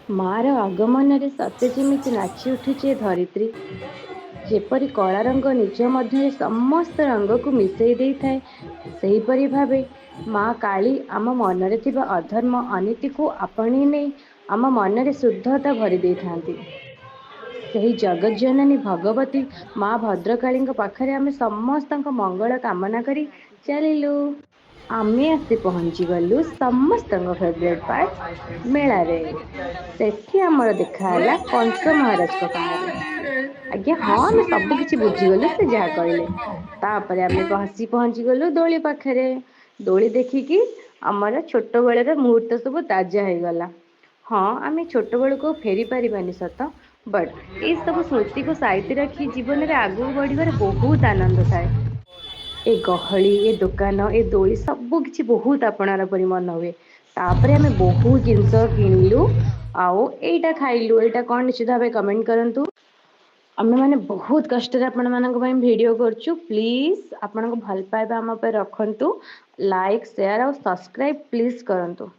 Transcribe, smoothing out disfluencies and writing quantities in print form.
ମାର ଆଗମନରେ ସତେ ଯେମିତି ନାଚି ଉଠୁଛି ଏ ଧରିତ୍ରୀ। ଯେପରି କଳା ରଙ୍ଗ ନିଜ ମଧ୍ୟରେ ସମସ୍ତ ରଙ୍ଗକୁ ମିଶେଇ ଦେଇଥାଏ, ସେହିପରି ଭାବେ ମା କାଳୀ ଆମ ମନରେ ଥିବା ଅଧର୍ମ ଅନୀତିକୁ ଆପଣେଇ ନେଇ ଆମ ମନରେ ଶୁଦ୍ଧତା ଭରି ଦେଇଥାନ୍ତି। ସେହି ଜଗଜ୍ଜନନୀ ଭଗବତୀ ମା ଭଦ୍ରକାଳୀଙ୍କ ପାଖରେ ଆମେ ସମସ୍ତଙ୍କ ମଙ୍ଗଳ କାମନା କରି ଚାଲିଲୁ। ଆମେ ଆସି ପହଞ୍ଚିଗଲୁ ସମସ୍ତଙ୍କ ଫେଭରେଟ୍ ପାର୍ଟ ମେଳାରେ। ସେଠି ଆମର ଦେଖା ହେଲା କଂସ ମହାରାଜଙ୍କ କାହାଣୀ। ଆଜ୍ଞା ହଁ, ଆମେ ସବୁ କିଛି ବୁଝିଗଲୁ ସେ ଯାହା କହିଲେ। ତାପରେ ଆମେ ଆସି ପହଞ୍ଚିଗଲୁ ଦୋଳି ପାଖରେ। ଦୋଳି ଦେଖିକି ଆମର ଛୋଟ ବେଳର ମୁହୂର୍ତ୍ତ ସବୁ ତାଜା ହେଇଗଲା। ହଁ, ଆମେ ଛୋଟବେଳକୁ ଫେରି ପାରିବାନି ସତ, ବଟ୍ ଏଇ ସବୁ ସ୍ମୃତିକୁ ସାଇତି ରଖି ଜୀବନରେ ଆଗକୁ ବଢ଼ିବାରେ ବହୁତ ଆନନ୍ଦ ଥାଏ। ଏ ଗହଳି, ଏ ଦୋକାନ, ଏ ଦୋଳି ସବୁ କିଛି ବହୁତ ଆପଣାର ପରି ମନ ହୁଏ। ତାପରେ ଆମେ ବହୁତ ଜିନିଷ କିଣିଲୁ। ଆଉ ଏଇଟା ଖାଇଲୁ, ଏଇଟା କଣ ନିଶ୍ଚିତ ଭାବେ କମେଣ୍ଟ କରନ୍ତୁ। ଆମେମାନେ ବହୁତ କଷ୍ଟରେ ଆପଣମାନଙ୍କ ପାଇଁ ଭିଡ଼ିଓ କରୁଛୁ। ପ୍ଲିଜ୍ ଆପଣଙ୍କ ଭଲ ପାଇବା ଆମ ପାଇଁ ରଖନ୍ତୁ। ଲାଇକ୍, ସେୟାର ଆଉ ସବସ୍କ୍ରାଇବ୍ ପ୍ଲିଜ୍ କରନ୍ତୁ।